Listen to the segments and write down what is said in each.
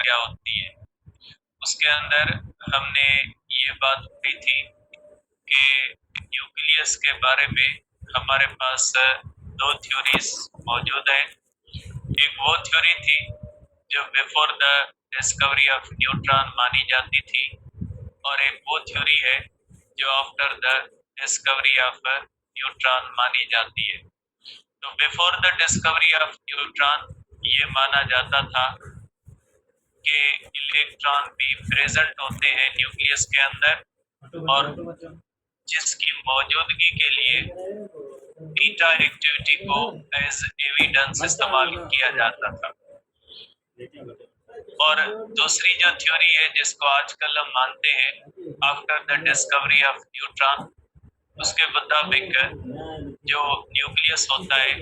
क्या होती है। उसके अंदर हमने ये बात की थी कि न्यूक्लियस के बारे में हमारे पास दो थ्योरीज मौजूद है। एक वो थ्योरी थी जो before the discovery of neutron मानी जाती थी, और एक वो थ्योरी है जो after the discovery of neutron मानी जाती है। तो before the discovery of neutron ये माना जाता था कि इलेक्ट्रॉन भी प्रेजेंट होते हैं न्यूक्लियस के अंदर, और जिसकी मौजूदगी के लिए बीटा एक्टिविटी को एज एविडेंस इस्तेमाल किया जाता था। और दूसरी जो थ्योरी है जिसको आजकल हम मानते हैं after the discovery of neutron, उसके मुताबिक जो न्यूक्लियस होता है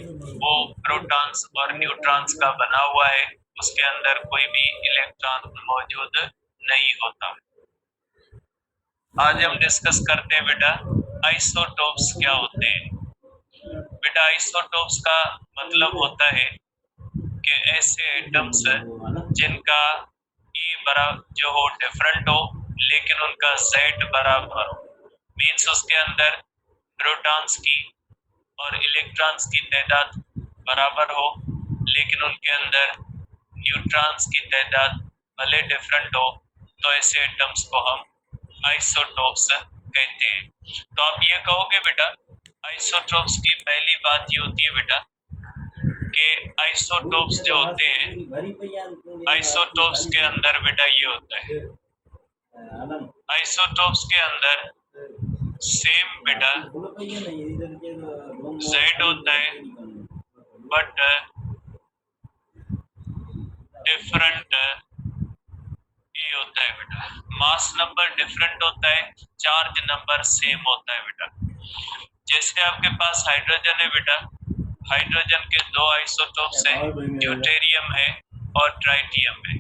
वो प्रोटॉन्स और न्यूट्रॉन्स का बना हुआ है, उसके अंदर कोई भी इलेक्ट्रॉन मौजूद नहीं होता। आज हम डिस्कस करते हैं बेटा आइसोटोप्स क्या होते हैं। बेटा आइसोटोप्स का मतलब होता है कि ऐसे एटम्स जिनका E बराबर जो हो डिफरेंट हो लेकिन उनका Z बराबर हो, मीन्स उसके अंदर प्रोटॉन्स की और इलेक्ट्रॉन्स की तादाद बराबर हो लेकिन उनके अंदर न्यूट्रॉन्स की तादाद भले डिफरेंट हो, तो ऐसे एटम्स को हम आइसोटोप्स कहते हैं। तो आप ये कहोगे बेटा आइसोटोप्स की पहली बात ये होती है बेटा कि आइसोटोप्स जो होते हैं, आइसोटोप्स के अंदर बेटा ये होता है, आइसोटोप्स के अंदर सेम बेटा Z होता है बट डिफरेंट ये होता है बेटा। मास नंबर डिफरेंट होता है, चार्ज नंबर सेम होता है बेटा। जैसे आपके पास हाइड्रोजन है बेटा, हाइड्रोजन के दो आइसोटोप्स हैं, ड्यूटेरियम है और ट्राइटियम है।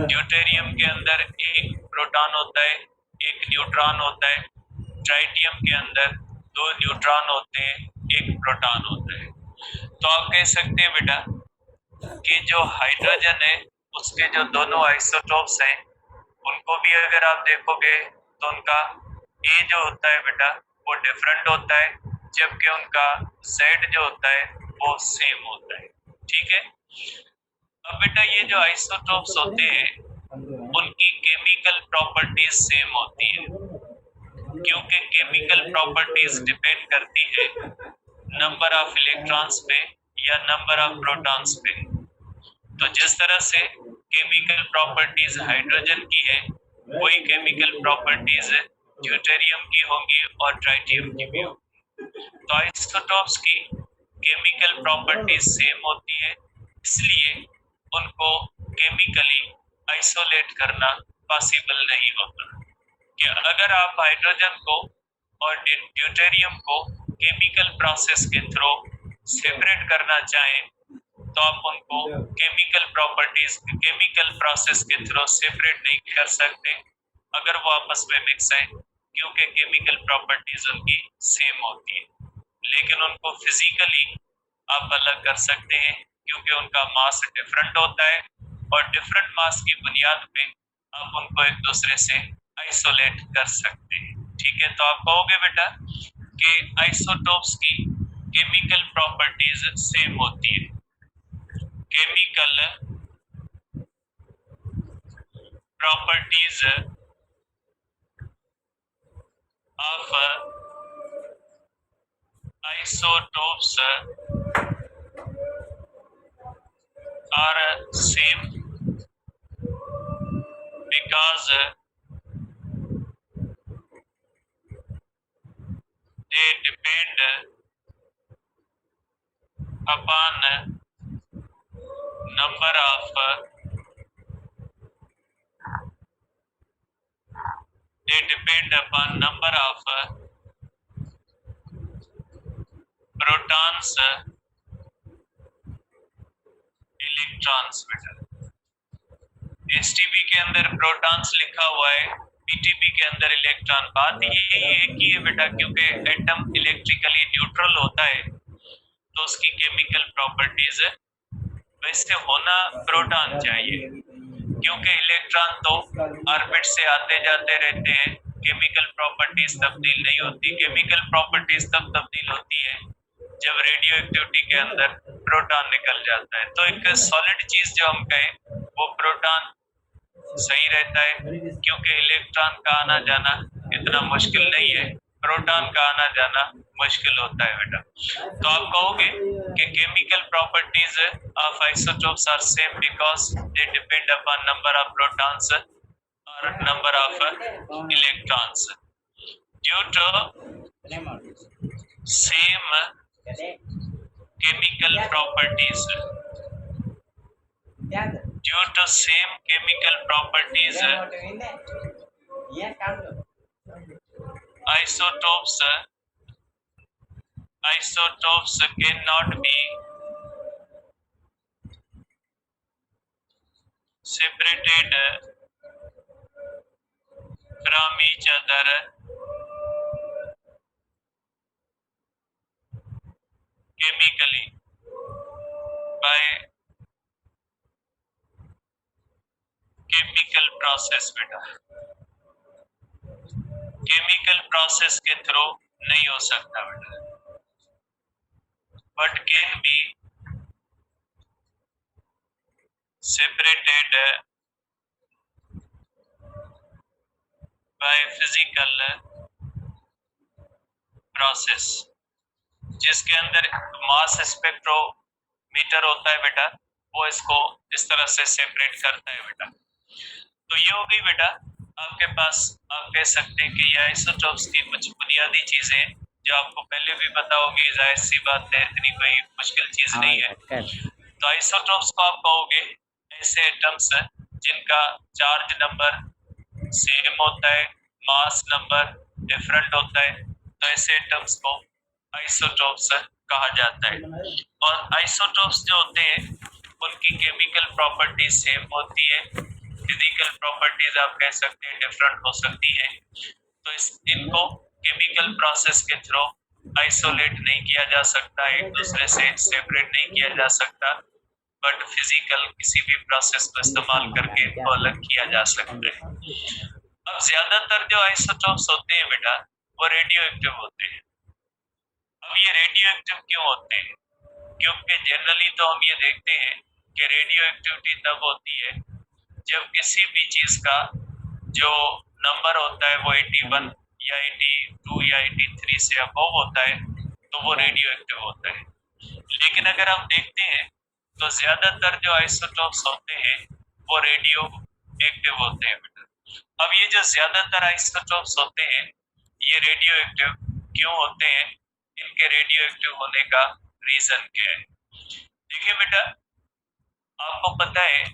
ड्यूटेरियम के अंदर एक प्रोटॉन होता है, एक न्यूट्रॉन होता है। ट्राइटियम के अंदर दो न्यूट्रॉन होते हैं, एक प्रोटॉन होता है। तो आप कह सकते हैं बेटा कि जो हाइड्रोजन है उसके जो दोनों आइसोटोप्स हैं उनको भी अगर आप देखोगे तो उनका ए जो होता है बेटा वो डिफरेंट होता है, जबकि उनका Z जो होता है वो सेम होता है। ठीक है। अब बेटा ये जो आइसोटोप्स होते हैं उनकी केमिकल प्रॉपर्टीज सेम होती है, क्योंकि केमिकल प्रॉपर्टीज डिपेंड करती है नंबर ऑफ इलेक्ट्रॉन्स पे या नंबर ऑफ प्रोटॉन्स पे। तो जिस तरह से केमिकल प्रॉपर्टीज हाइड्रोजन की है वही केमिकल प्रॉपर्टीज ड्यूटेरियम की होंगी और ट्राइटियम की भी होंगी। तो आइसोटोप्स की केमिकल प्रॉपर्टीज सेम होती है, इसलिए उनको केमिकली आइसोलेट करना पॉसिबल नहीं होता। कि अगर आप हाइड्रोजन को और ड्यूटेरियम को केमिकल प्रोसेस के थ्रू सेपरेट करना चाहें तो आप उनको केमिकल प्रॉपर्टीज केमिकल प्रोसेस के थ्रू सेपरेट नहीं कर सकते अगर वो आपस में मिक्स है, क्योंकि केमिकल प्रॉपर्टीज उनकी सेम होती है। लेकिन उनको फिजिकली आप अलग कर सकते हैं क्योंकि उनका मास डिफरेंट होता है, और डिफरेंट मास की बुनियाद पे आप उनको एक दूसरे से आइसोलेट कर सकते हैं। ठीक है। तो आप कहोगे बेटा कि आइसोटोप्स की केमिकल प्रॉपर्टीज सेम होती है। Chemical properties of isotopes are same because they depend upon number of protons electrons. बेटा एसटीपी के अंदर प्रोटॉन्स लिखा हुआ है, पीटीपी के अंदर इलेक्ट्रॉन। बात ये है कि बेटा क्योंकि एटम इलेक्ट्रिकली न्यूट्रल होता है तो उसकी केमिकल प्रॉपर्टीज वैसे होना प्रोटॉन चाहिए, क्योंकि इलेक्ट्रॉन तो ऑर्बिट से आते जाते रहते हैं, केमिकल प्रॉपर्टीज तब्दील नहीं होती। केमिकल प्रॉपर्टीज तब तब्दील होती है जब रेडियो एक्टिविटी के अंदर प्रोटॉन निकल जाता है। तो एक सॉलिड चीज जो हम कहें वो प्रोटॉन सही रहता है, क्योंकि इलेक्ट्रॉन का आना जाना इतना मुश्किल नहीं है, प्रोटॉन का आना जाना मुश्किल होता है बेटा। तो आप कहोगे कि chemical properties of isotopes are same because they depend upon number of protons और number of electrons. Due to same chemical properties due to same chemical properties isotopes cannot be separated from each other chemically by chemical process बेटा। Chemical process के through नहीं हो सकता बेटा, but can be separated by physical process, जिसके अंदर मास spectrometer होता है बेटा, वो इसको इस तरह से सेपरेट करता है बेटा। तो ये हो गई बेटा आपके पास, आप कह सकते हैं कि ये आइसोटोप्स की कुछ बुनियादी चीजें जो आपको पहले भी पता होगी, जाहिर सी बात है, इतनी कोई मुश्किल चीज नहीं है। तो आइसोटोप्स को आप कहोगे ऐसे एटम्स जिनका चार्ज नंबर सेम होता है, मास नंबर डिफरेंट होता है, तो ऐसे एटम्स को आइसोटोप्स कहा जाता है। और आइसोटोप्स जो होते हैं उनकी केमिकल प्रॉपर्टी सेम होती है, फिजिकल प्रॉपर्टीज आप कह सकते हैं डिफरेंट हो सकती है। तो इनको केमिकल प्रोसेस के थ्रू आइसोलेट नहीं किया जा सकता, एक दूसरे से सेपरेट नहीं किया जा सकता, बट फिजिकल किसी भी प्रोसेस को इस्तेमाल करके इनको अलग किया जा सकता है। अब ज्यादातर जो आइसोटोप्स होते हैं बेटा वो रेडियो एक्टिव होते हैं। अब ये रेडियो एक्टिव क्यों होते हैं? क्योंकि जनरली तो हम ये देखते हैं कि रेडियो एक्टिविटी तब होती है जब किसी भी चीज का जो नंबर होता है वो 81 या 82 या 83 से अबव होता है तो वो रेडियो एक्टिव होता है। लेकिन अगर हम देखते हैं तो ज्यादातर जो आइसोटोप्स होते हैं वो रेडियो एक्टिव होते हैं बेटा। अब ये जो ज्यादातर आइसोटोप्स होते हैं ये रेडियो एक्टिव क्यों होते हैं? इनके रेडियो एक्टिव होने का रीजन क्या है? देखिए बेटा, आपको पता है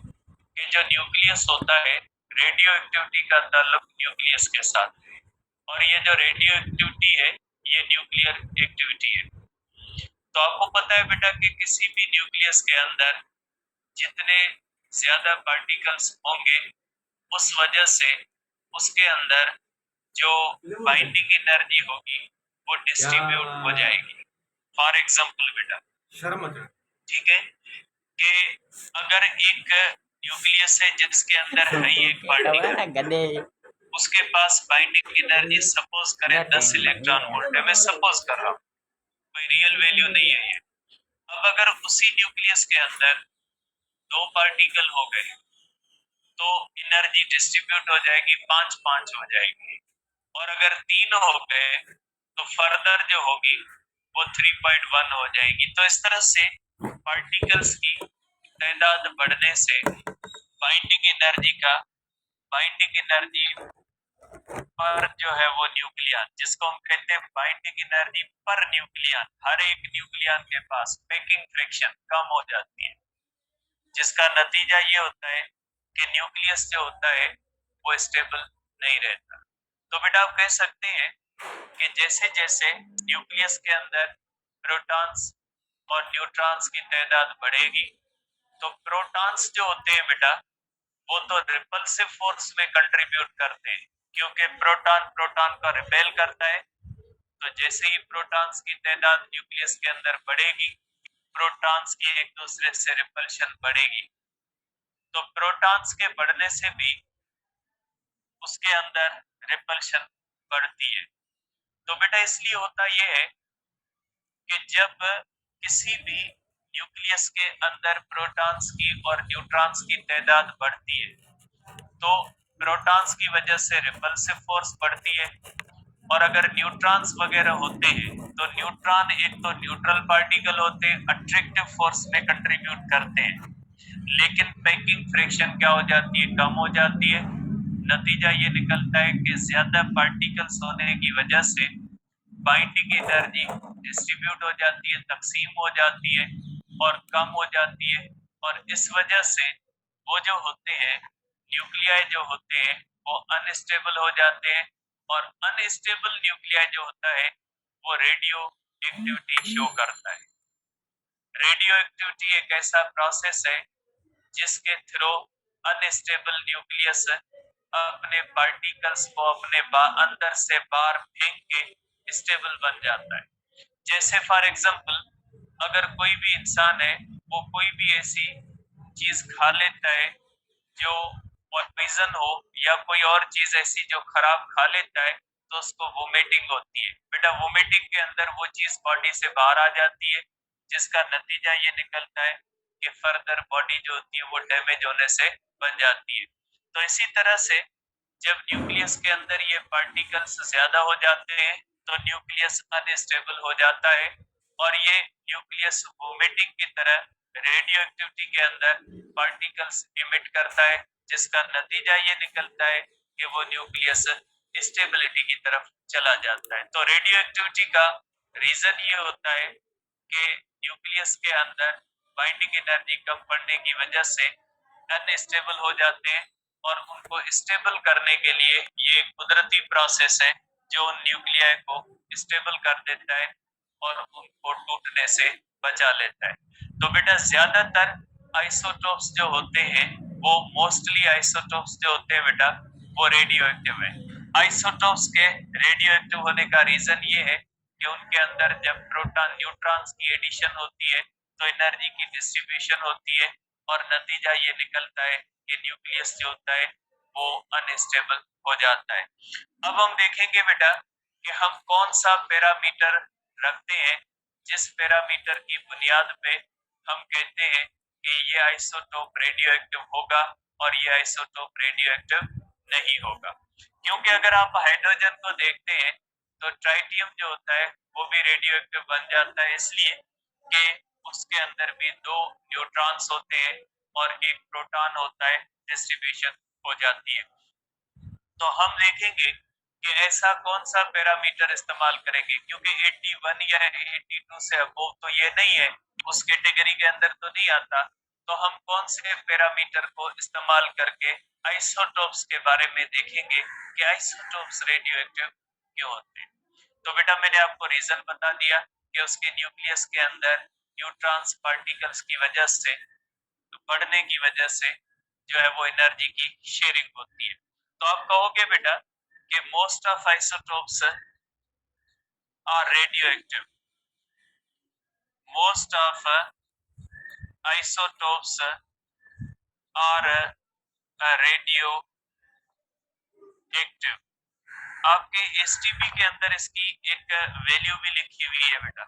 कि जो न्यूक्लियस होता है रेडियो एक्टिविटी का ताल्लुक न्यूक्लियस के साथ है, और ये जो रेडियो एक्टिविटी है ये न्यूक्लियर एक्टिविटी है। तो आपको पता है बेटा कि किसी भी न्यूक्लियस के अंदर जितने ज्यादा पार्टिकल्स होंगे उस वजह से उसके अंदर जो बाइंडिंग एनर्जी होगी वो डिस्ट्रीब्यूट हो जाएगी। फॉर एग्जांपल बेटा, ठीक है, कि अगर एक न्यूक्लियस है जिसके अंदर है एक पार्टिकल, उसके पास बाइंडिंग एनर्जी सपोज करें 10 इलेक्ट्रॉन वोल्ट है, मैं सपोज कर रहा हूँ, कोई रियल वैल्यू नहीं है ये। अब अगर उसी न्यूक्लियस के अंदर दो पार्टिकल हो गए तो एनर्जी डिस्ट्रीब्यूट हो जाएगी, 5-5 हो जाएगी, और अगर 3 हो गए तो फर्दर जो होगी वो 3.1 हो जाएगी। तो इस तरह से पार्टिकल्स की तादाद बढ़ने से बाइंडिंग एनर्जी पर जो है वो न्यूक्लियन, जिसको हम कहते हैं बाइंडिंग एनर्जी पर न्यूक्लियन, हर एक न्यूक्लियन के पास पैकिंग फ्रैक्शन कम हो जाती है, जिसका नतीजा ये होता है कि न्यूक्लियस जो होता है वो स्टेबल नहीं रहता। तो बेटा आप कह सकते हैं कि जैसे जैसे न्यूक्लियस के अंदर प्रोटॉन्स और न्यूट्रॉन्स की तादाद बढ़ेगी तो प्रोटॉन्स जो होते हैं बेटा वो तो रिपल्सिव फोर्स में कंट्रीब्यूट करते हैं, क्योंकि प्रोटॉन प्रोटॉन का रिपेल करता है। तो जैसे ही प्रोटॉन्स की तादाद न्यूक्लियस के अंदर बढ़ेगी, प्रोटॉन्स की एक दूसरे से रिपल्शन बढ़ेगी। तो प्रोटॉन्स के बढ़ने से भी उसके अंदर रिपल्शन बढ़ती है। तो बेटा इसलिए होता यह है कि जब किसी भी न्यूक्लियस के अंदर प्रोटॉन्स की और न्यूट्रॉन्स की तादाद बढ़ती है तो प्रोटॉन्स की वजह से रिपल्सिव फोर्स बढ़ती है, और अगर न्यूट्रॉन्स वगैरह होते हैं तो न्यूट्रॉन एक तो न्यूट्रल पार्टिकल होते हैं, अट्रैक्टिव फोर्स में कंट्रीब्यूट करते हैं, लेकिन पैकिंग फ्रिक्शन क्या हो जाती है, कम हो जाती है। नतीजा ये निकलता है कि ज्यादा पार्टिकल्स होने की वजह से बाइंडिंग एनर्जी डिस्ट्रीब्यूट हो जाती है, तकसीम हो जाती है और कम हो जाती है, और इस वजह से वो जो होते हैं न्यूक्लियाई जो होते हैं वो अनस्टेबल हो जाते हैं, और अनस्टेबल न्यूक्लियाई जो होता है वो रेडियो एक्टिविटी शो करता है। रेडियो एक्टिविटी एक ऐसा प्रोसेस है जिसके थ्रू अनस्टेबल न्यूक्लियस अपने पार्टिकल्स को अपने अंदर से बाहर फेंक के स्टेबल बन जाता है। जैसे फॉर एग्जांपल अगर कोई भी इंसान है वो कोई भी ऐसी चीज खा लेता है जो पॉइजन हो या कोई और चीज ऐसी जो खराब खा लेता है तो उसको वोमिटिंग होती है। बेटा वोमिटिंग के अंदर वो चीज बॉडी से बाहर आ जाती है, जिसका नतीजा ये निकलता है कि फर्दर बॉडी जो होती है वो डैमेज होने से बन जाती है। तो इसी तरह से जब न्यूक्लियस के अंदर ये पार्टिकल्स ज्यादा हो जाते हैं तो न्यूक्लियस अनस्टेबल हो जाता है, और ये न्यूक्लियस वोमिटिंग की तरह रेडियो एक्टिविटी के अंदर पार्टिकल्स इमिट करता है, जिसका नतीजा ये निकलता है कि वो न्यूक्लियस स्टेबिलिटी की तरफ चला जाता है। तो रेडियो एक्टिविटी का रीजन ये होता है कि न्यूक्लियस के अंदर बाइंडिंग एनर्जी कम पड़ने की वजह से अनस्टेबल हो जाते हैं, और उनको स्टेबल करने के लिए ये कुदरती प्रोसेस है जो उन न्यूक्लियाई को स्टेबल कर देता है और उनको टूटने से बचा लेता है। तो बेटा ज्यादातर आइसोटोप्स जो होते हैं वो मोस्टली आइसोटोप्स जो होते हैं बेटा वो रेडियो एक्टिव है। आइसोटोप्स के रेडियो एक्टिव होने का रीजन ये है कि उनके अंदर जब प्रोटॉन न्यूट्रॉन्स की एडिशन होती है तो एनर्जी की डिस्ट्रीब्यूशन होती है, और नतीजा ये निकलता है कि न्यूक्लियस जो होता है वो अनस्टेबल हो जाता है। अब हम देखेंगे बेटा कि हम कौन सा पैरामीटर रखते हैं जिस पैरामीटर की बुनियाद पे हम कहते हैं कि ये आइसोटोप रेडियो एक्टिव होगा और ये आइसोटोप रेडियो एक्टिव नहीं होगा। क्योंकि अगर आप हाइड्रोजन को देखते हैं तो ट्राइटियम जो होता है वो भी रेडियो एक्टिव बन जाता है, इसलिए कि उसके अंदर भी दो न्यूट्रॉन्स होते हैं और एक प्रोटॉन होता है, डिस्ट्रीब्यूशन हो जाती है। तो हम देखेंगे कि ऐसा कौन सा पैरामीटर इस्तेमाल करेंगे, क्योंकि 81 या 82 से अबव तो ये नहीं है, उस कैटेगरी के अंदर तो नहीं आता। तो हम कौन से पैरामीटर को इस्तेमाल करके आइसोटोप्स के बारे में देखेंगे कि आइसोटोप्स रेडियो एक्टिव क्यों होते हैं। तो बेटा मैंने आपको रीजन बता दिया कि उसके न्यूक्लियस के अंदर न्यूट्रॉन्स पार्टिकल्स की वजह से बढ़ने की वजह से जो है वो एनर्जी की शेयरिंग होती है। तो आप कहोगे बेटा कि most of isotopes are radioactive, most of isotopes are radioactive. आपके एसटीपी के अंदर इसकी एक वैल्यू भी लिखी हुई है बेटा,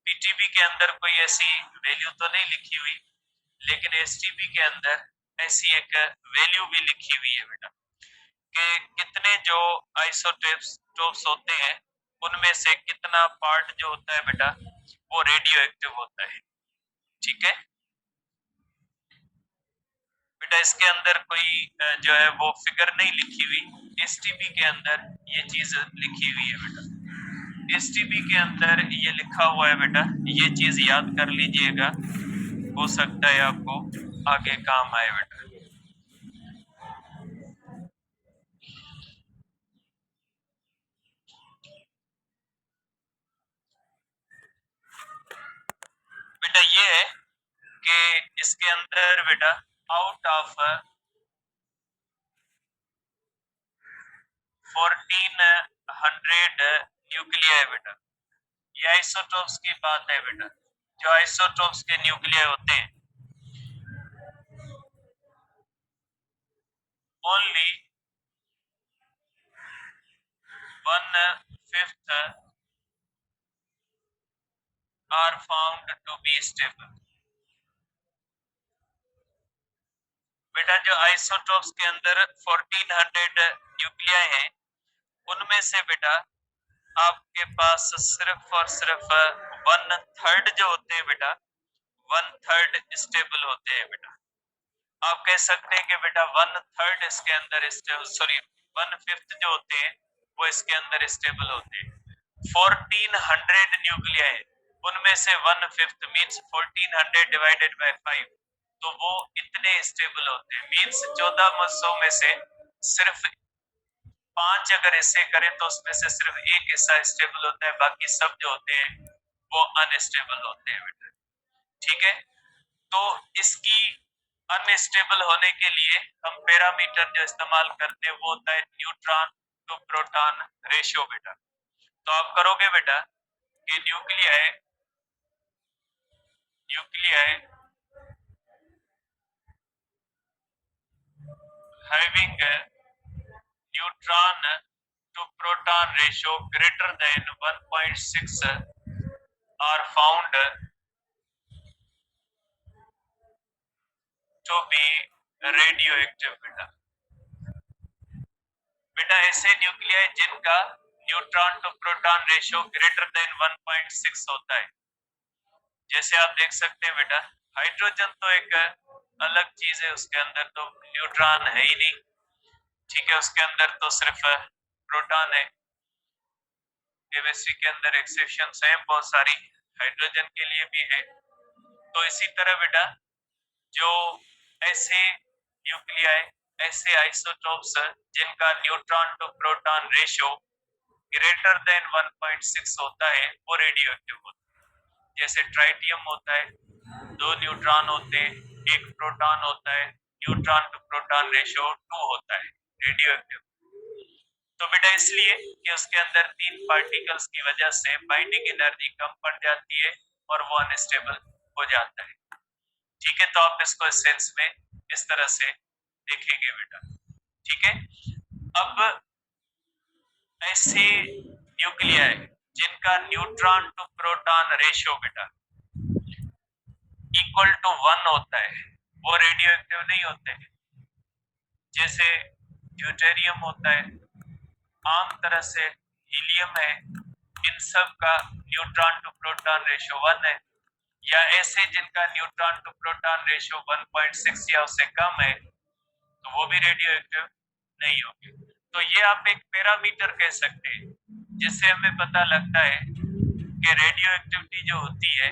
पीटीबी के अंदर कोई ऐसी वैल्यू तो नहीं लिखी हुई, लेकिन एसटीपी के अंदर ऐसी एक वैल्यू भी लिखी हुई है बेटा कि कितने जो आइसोटोप्स होते हैं उनमें से कितना पार्ट जो होता है बेटा वो रेडियो एक्टिव होता है। ठीक है बेटा, इसके अंदर कोई जो है वो फिगर नहीं लिखी हुई, एसटीपी के अंदर ये चीज लिखी हुई है बेटा। एसटीपी के अंदर ये लिखा हुआ है बेटा, ये चीज याद कर लीजिएगा, हो सकता है आपको आगे काम आए बेटा। बेटा ये है कि इसके अंदर बेटा आउट ऑफ 1400 न्यूक्लियाई बेटा, ये आइसोटोप्स की बात है बेटा, जो आइसोटोप्स के न्यूक्लियाई होते हैं only 1/5 are found to be stable। बेटा जो आइसोटोप्स के अंदर 1400 न्यूक्लियाई हैं, उनमें से बेटा आपके पास सिर्फ और सिर्फ 1/3 जो होते हैं बेटा, 1/3 स्टेबल होते हैं बेटा। आप कह सकते हैं कि बेटा 1/3 इसके अंदर सॉरी 1/5 जो होते हैं वो इसके अंदर स्टेबल होते हैं। 1400 न्यूक्लियाई है, उनमें से 1/5 मीन्स 1400 डिवाइडेड बाय 5, तो वो इतने स्टेबल होते हैं। मीन्स 1400 में से सिर्फ 5 अगर हिस्से करें तो उसमें से सिर्फ एक हिस्सा स्टेबल होता है, बाकी सब जो होते हैं वो अनस्टेबल होते हैं बेटा। ठीक है, तो इसकी अनस्टेबल होने के लिए हम पैरामीटर जो इस्तेमाल करते हैं वो होता है न्यूट्रॉन टू प्रोटॉन रेशियो बेटा। तो आप करोगे बेटा कि nuclei having a neutron to proton ratio greater than 1.6 are found to be radioactive बेटा। बेटा ऐसे न्यूक्लियाई जिनका neutron to proton ratio greater than 1.6 होता है, जैसे आप देख सकते हैं बेटा हाइड्रोजन तो एक अलग चीज है, उसके अंदर तो न्यूट्रॉन है ही नहीं। ठीक है, उसके अंदर तो सिर्फ प्रोटॉन है। केमिस्ट्री के अंदर एक्सेप्शंस हैं बहुत सारी, हाइड्रोजन के लिए भी है। तो इसी तरह बेटा जो ऐसे न्यूक्लियाई, ऐसे आइसोटोप्स जिनका neutron to proton ratio greater than 1.6 होता है वो रेडियो एक्टिव होता है। जैसे ट्राइटियम होता है, 2 न्यूट्रॉन होते हैं, 1 प्रोटॉन होता है, न्यूट्रॉन टू प्रोटॉन रेशियो 2 होता है, रेडियो एक्टिव। तो बेटा इसलिए कि उसके अंदर 3 पार्टिकल्स की वजह से बाइंडिंग एनर्जी कम पड़ जाती है और वो अनस्टेबल हो जाता है। ठीक है, तो आप इसको इस सेंस में इस तरह से देखेंगे बेटा। ठीक है, अब ऐसे न्यूक्लियाई जिनका न्यूट्रॉन टू प्रोटॉन रेशियो बेटा इक्वल टू 1 होता है वो रेडियो एक्टिव नहीं होते। जैसे ड्यूटेरियम होता है, आम तरह से हीलियम है, इन सब का न्यूट्रॉन टू प्रोटॉन रेशियो 1 है। या ऐसे जिनका न्यूट्रॉन टू प्रोटॉन रेशियो 1.6 या उससे कम है तो वो भी रेडियो एक्टिव नहीं होंगे। तो ये आप एक पैरामीटर कह सकते हैं जिससे हमें पता लगता है कि रेडियो एक्टिविटी जो होती है,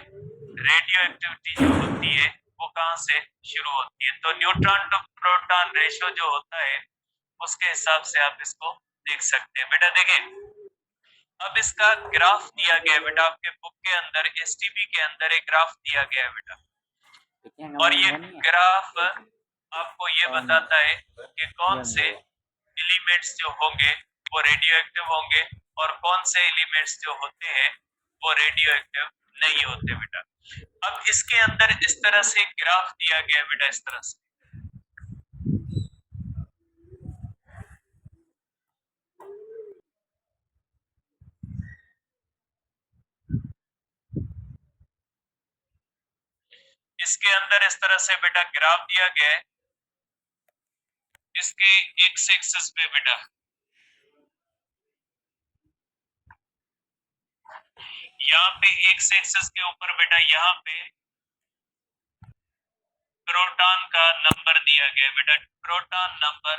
वो कहाँ से शुरू होती है। तो न्यूट्रॉन टू प्रोटॉन रेशियो जो होता है उसके हिसाब से आप इसको देख सकते हैं बेटा। देखें अब इसका ग्राफ दिया गया है बेटा, आपके बुक के अंदर एसटीपी के अंदर एक ग्राफ दिया गया है बेटा, और ये ग्राफ आपको ये बताता है कि कौन से एलिमेंट्स जो होंगे वो रेडियो एक्टिव होंगे और कौन से एलिमेंट्स जो होते हैं वो रेडियो एक्टिव नहीं होते बेटा। अब इसके अंदर इस तरह से ग्राफ दिया गया है बेटा, इस तरह से। इसके अंदर इस तरह से बेटा ग्राफ दिया गया है। इसके एक्स एक्सिस पे बेटा यहाँ पे एक्स एक्सिस के ऊपर बेटा यहाँ पे प्रोटॉन का नंबर दिया गया बेटा। प्रोटॉन नंबर,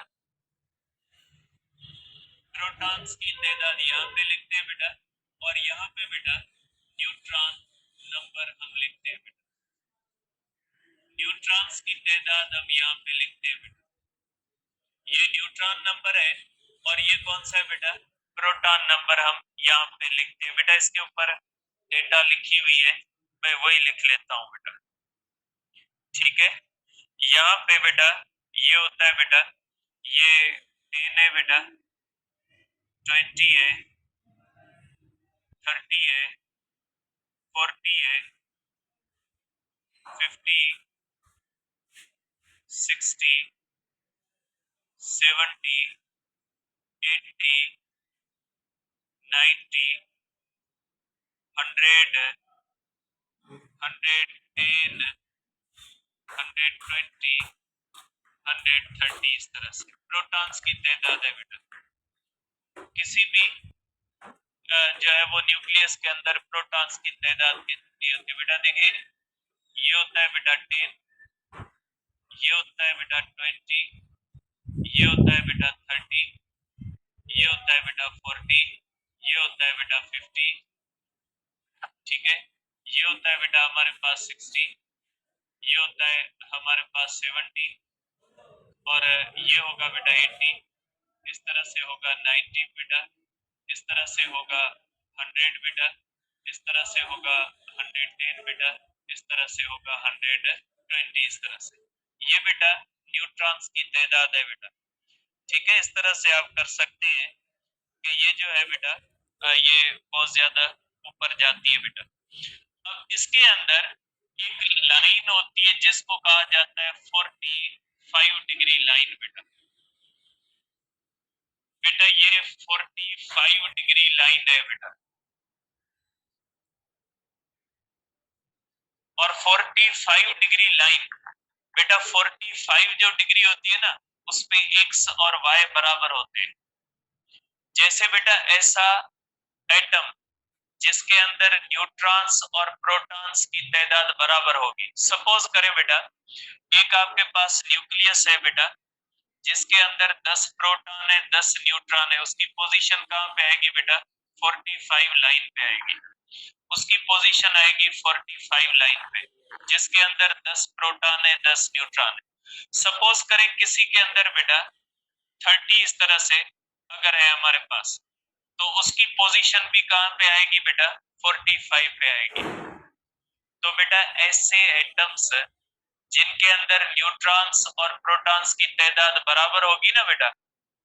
प्रोटॉन्स की तादाद यहाँ पे लिखते हैं बेटा, और यहाँ पे बेटा न्यूट्रॉन नंबर हम लिखते हैं बेटा। न्यूट्रॉन्स की तादाद हम यहाँ पे लिखते हैं बेटा। ये न्यूट्रॉन नंबर है और ये कौन सा है बेटा, प्रोटॉन नंबर हम यहाँ पे लिखते हैं बेटा। इसके ऊपर डेटा लिखी हुई है, मैं वही लिख लेता हूँ बेटा। ठीक है, यहाँ पे बेटा ये होता है बेटा, ये 10 है बेटा, 20 है, 30 है, 40 है, 50, 60, 70, 80, 90, 100, 110, 120, 130, इस तरह से प्रोटॉन्स की तादाद है बेटा। किसी भी जो है वो न्यूक्लियस के अंदर प्रोटॉन्स की तादाद कितनी होती है बेटा? देखिए, ये होता है बेटा 10, ये होता है बेटा 20, ये होता है बेटा 30, ये होता है बेटा 40, ये होता है बेटा 50, ठीक है। ये होता है बेटा हमारे पास 60, ये होता है हमारे पास 70, और ये होगा बेटा 80, इस तरह से होगा 90 बेटा, इस तरह से होगा 100 बेटा, इस तरह से होगा 110 बेटा, इस तरह से होगा 120, इस तरह से। ये बेटा न्यूट्रॉन्स की तादाद है बेटा, ठीक है। इस तरह से आप कर सकते हैं कि ये जो है बेटा ये बहुत ज्यादा ऊपर जाती है बेटा। अब इसके अंदर एक लाइन होती है जिसको कहा जाता है 45 डिग्री लाइन बेटा। बेटा ये 45 डिग्री लाइन है बेटा, और 45 डिग्री लाइन बेटा, 45 जो डिग्री होती है ना, उसपे एक्स और वाई बराबर होते हैं। जैसे बेटा ऐसा एटम जिसके अंदर न्यूट्रॉन्स और प्रोटॉन्स की तादाद बराबर होगी। सपोज करें बेटा, एक आपके पास न्यूक्लियस है बेटा, जिसके अंदर 10 प्रोटॉन है, 10 न्यूट्रॉन है। उसकी पोजीशन कहाँ पे आएगी बेटा? 45 लाइन पे आएगी। उसकी पोजीशन आएगी 45 लाइन पे, जिसके अंदर 10 प्रोटॉन है, 10 न्यूट्रॉन है। सपोज करें किसी के अंदर बेटा 30 इस तरह से अगर है हमारे पास, तो उसकी पोजीशन भी कहाँ पे आएगी बेटा? 45 पे आएगी। तो बेटा ऐसे एटम्स जिनके अंदर न्यूट्रॉन्स और प्रोटॉन्स की तादाद बराबर होगी ना बेटा,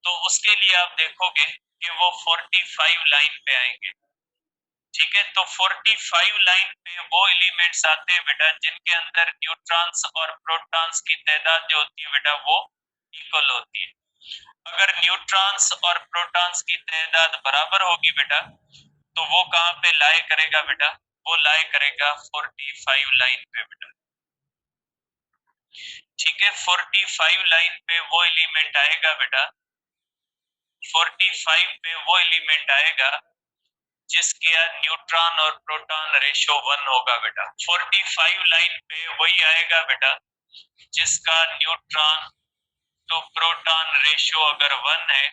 तो उसके लिए आप देखोगे कि वो 45 लाइन पे आएंगे, ठीक है। तो 45 लाइन पे वो एलिमेंट्स आते हैं बेटा जिनके अंदर न्यूट्रॉन्स और प्रोटॉन्स की तादाद जो होती है बेटा वो इक्वल होती है। अगर न्यूट्रॉन्स और प्रोटॉन्स की तादाद बराबर होगी बेटा, तो वो कहाँ पे लाई करेगा बेटा? वो लाई करेगा 45 लाइन पे बेटा, ठीक है। 45 लाइन पे वो एलिमेंट आएगा बेटा, 45 पे वो एलिमेंट आएगा जिसके न्यूट्रॉन और प्रोटॉन रेशो 1 होगा बेटा। 45 लाइन पे वही आएगा बेटा जिसका न्यूट्रॉन तो प्रोटॉन रेशो अगर 1 है,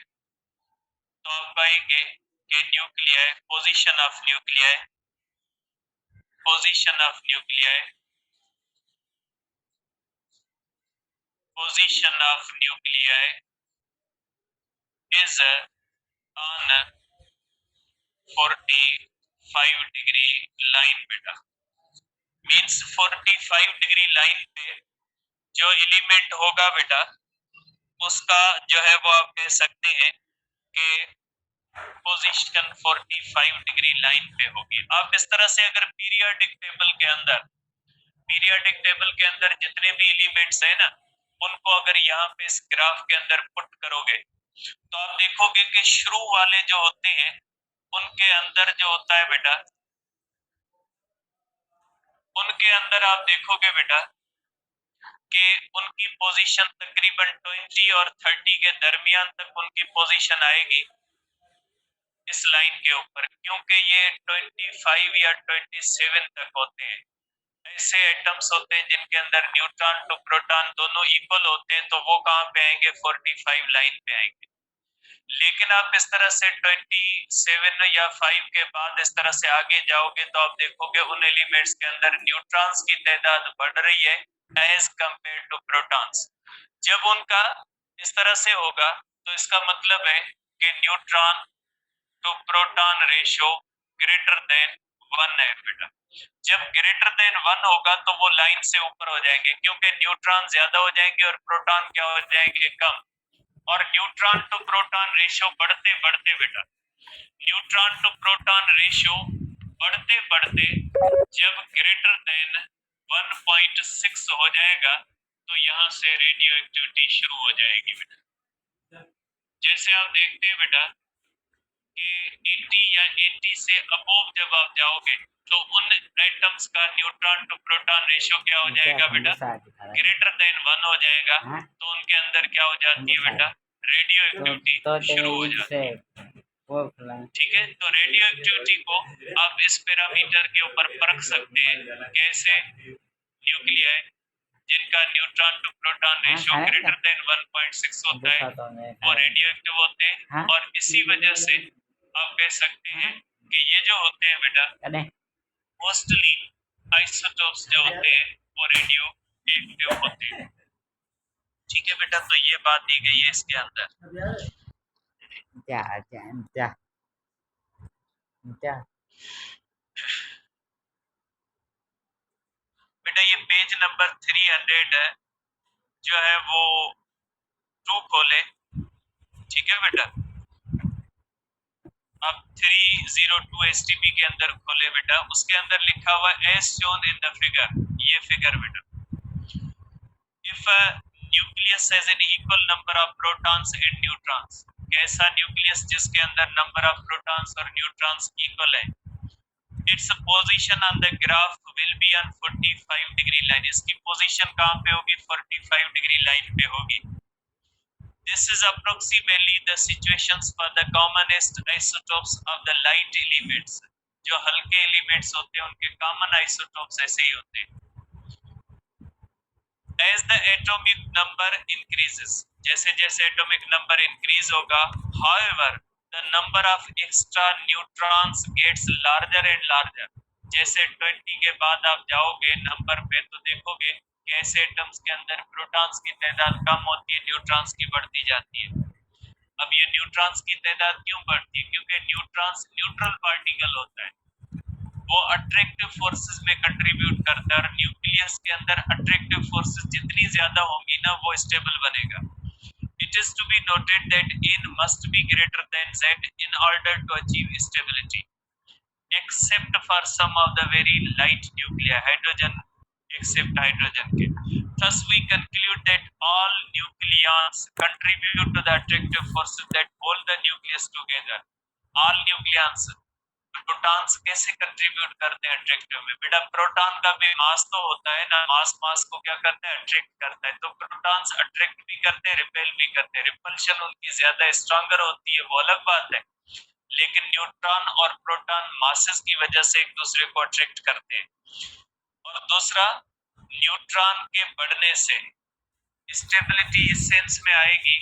तो आप कहेंगे कि nuclei, position of nuclei, position of nuclei, position of nuclei is on 45 degree line बेटा। मींस 45 डिग्री लाइन पे जो एलिमेंट होगा बेटा, उसका जो है वो आप कह सकते हैं कि पोजीशन 45 डिग्री लाइन पे होगी। आप इस तरह से अगर पीरियोडिक टेबल के अंदर, पीरियोडिक टेबल के अंदर जितने भी एलिमेंट्स है ना, उनको अगर यहाँ पे इस ग्राफ के अंदर पुट करोगे, तो आप देखोगे कि शुरू वाले जो होते हैं उनके अंदर जो होता है बेटा, उनके अंदर आप देखोगे बेटा कि उनकी पोजीशन तकरीबन 20 और 30 के दरमियान तक उनकी पोजीशन आएगी इस लाइन के ऊपर, क्योंकि ये 25 या 27 तक होते हैं। ऐसे एटम्स होते हैं जिनके अंदर न्यूट्रॉन टू प्रोटॉन दोनों इक्वल होते हैं, तो वो कहाँ पे आएंगे? 45 लाइन पे आएंगे। लेकिन आप इस तरह से 27 या 5 के बाद इस तरह से आगे जाओगे, तो आप देखोगे उन एलिमेंट्स के अंदर न्यूट्रॉन्स की तादाद बढ़ रही है एज कंपेयर टू प्रोटॉन्स। जब उनका इस तरह से होगा, तो इसका मतलब है कि neutron to proton ratio greater than 1 है बेटा। जब ग्रेटर देन 1 होगा तो वो लाइन से ऊपर हो जाएंगे, क्योंकि न्यूट्रॉन ज्यादा हो जाएंगे और प्रोटॉन क्या हो जाएंगे? कम। और न्यूट्रॉन टू प्रोटॉन रेशियो बढ़ते बढ़ते बेटा, न्यूट्रॉन टू प्रोटॉन रेशियो बढ़ते बढ़ते जब ग्रेटर देन 1.6 हो जाएगा, तो यहाँ से रेडियो एक्टिविटी शुरू हो जाएगी बेटा। जैसे आप देखते हैं बेटा कि 80 या 80 से अबोव जब आप जाओगे तो उन एटम्स का न्यूट्रॉन टू प्रोटॉन रेशियो क्या हो जाएगा बेटा, ग्रेटर देन 1 हो जाएगा। तो उनके अंदर क्या हो जाती है बेटा, रेडियो एक्टिविटी शुरू हो जाती है। ठीक है, तो रेडियो एक्टिविटी को आप इस पैरामीटर के ऊपर परख सकते हैं, कैसे न्यूक्लियाई जिनका neutron to proton ratio greater than 1.6 होता है वो रेडियो एक्टिव होते हैं। और इसी वजह से आप कह सकते हैं कि ये जो होते हैं बेटा मोस्टली आइसोटोप्स जो होते हैं वो रेडियो एक्टिव होते हैं। ठीक है बेटा, तो ये बात दी गई है इसके अंदर। बेटा ये पेज नंबर 300 है, जो है वो 2 खोले। ठीक है बेटा, अब 302 एसटीपी के अंदर खोले बेटा, उसके अंदर लिखा हुआ as shown in the figure, ये फिगर बेटा, if a nucleus has an equal number of protons and neutrons, कैसा न्यूक्लियस जिसके अंदर नंबर ऑफ प्रोटॉन्स और न्यूट्रॉन्स इक्वल है, its position on the graph will be on 45 degree line, इसकी position कहां पे होगी, 45 डिग्री लाइन पे होगी। This is approximately the situations for the commonest isotopes of the light elements. जो हल्के एलिमेंट्स होते हैं उनके कॉमन आइसोटोप्स ऐसे ही होते हैं। As the atomic number increases, जैसे जैसे एटॉमिक नंबर इंक्रीज होगा, however the number of extra neutrons gets larger and larger. जैसे 20 के बाद आप जाओगे नंबर पे तो देखोगे कि ऐसे एटम्स के अंदर प्रोटॉन्स की तादाद कम होती है, न्यूट्रॉन्स की बढ़ती जाती है। अब ये न्यूट्रॉन्स की तादाद क्यों बढ़ती है, क्योंकि न्यूट्रॉन्स न्यूट्रल पार्टिकल होता है, वो अट्रैक्टिव फोर्सेस में कंट्रीब्यूट करता है, और न्यूक्लियस के अंदर अट्रैक्टिव फोर्सेस जितनी ज्यादा होंगी ना वो स्टेबल बनेगा। It is to be noted that N must be greater than Z in order to achieve stability, except for some of the very light nuclei, hydrogen except hydrogen के। Thus we conclude that all nucleons contribute to the attractive forces that hold the nucleus together. All nucleons, protons कैसे contribute करते हैं attractive में, बेटा proton का भी मास तो होता है ना, मास को क्या करता है, अट्रैक्ट करता है। तो प्रोटॉन्स अट्रैक्ट भी करते हैं, रिपेल भी करते हैं। रिपल्शन उनकी ज्यादा स्ट्रॉन्गर होती है वो अलग बात है, लेकिन न्यूट्रॉन और प्रोटॉन मासेस की वजह से एक दूसरे को अट्रैक्ट करते हैं। और दूसरा, न्यूट्रॉन के बढ़ने से स्टेबिलिटी इस सेंस में आएगी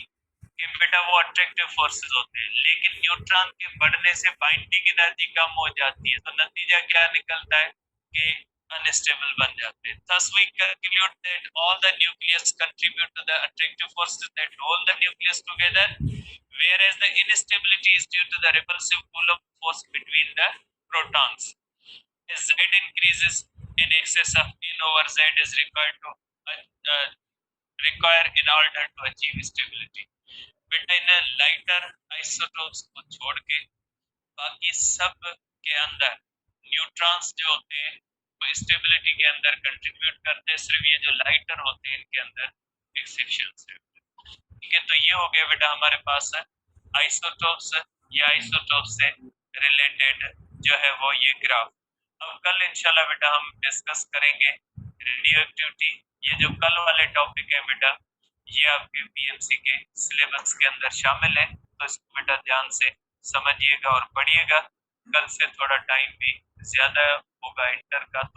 कि बेटा वो अट्रैक्टिव फोर्सेस होते हैं, लेकिन न्यूट्रॉन के बढ़ने से बाइंडिंग एनर्जी कम हो जाती है, तो नतीजा क्या निकलता है कि अनस्टेबल बन जाते हैं। Thus we conclude that all the nucleus contribute to the attractive forces that hold the nucleus together, whereas the instability is due to the repulsive Coulomb force between the protons. As Z increases, in excess of N over Z is required in order to achieve stability. बेटा in lighter isotopes को छोड़ के बाकी सब के अंदर neutrons जो होते हैं वो स्टेबिलिटी के अंदर कंट्रीब्यूट करते हैं, सिर्फ ये जो लाइटर होते हैं इनके अंदर एक्सेप्शंस है। ठीक है, तो ये हो गया बेटा हमारे पास आइसोटोप्स या आइसोटोप्स से रिलेटेड जो है वो ये ग्राफ। अब कल इंशाल्लाह बेटा हम डिस्कस करेंगे रेडियो एक्टिविटी। ये जो कल वाले टॉपिक है बेटा ये आपके पीएमसी के सिलेबस के अंदर शामिल है, तो इसको बेटा ध्यान से समझिएगा और पढ़िएगा। कल से थोड़ा टाइम भी ज्यादा होगा इंटर का, तो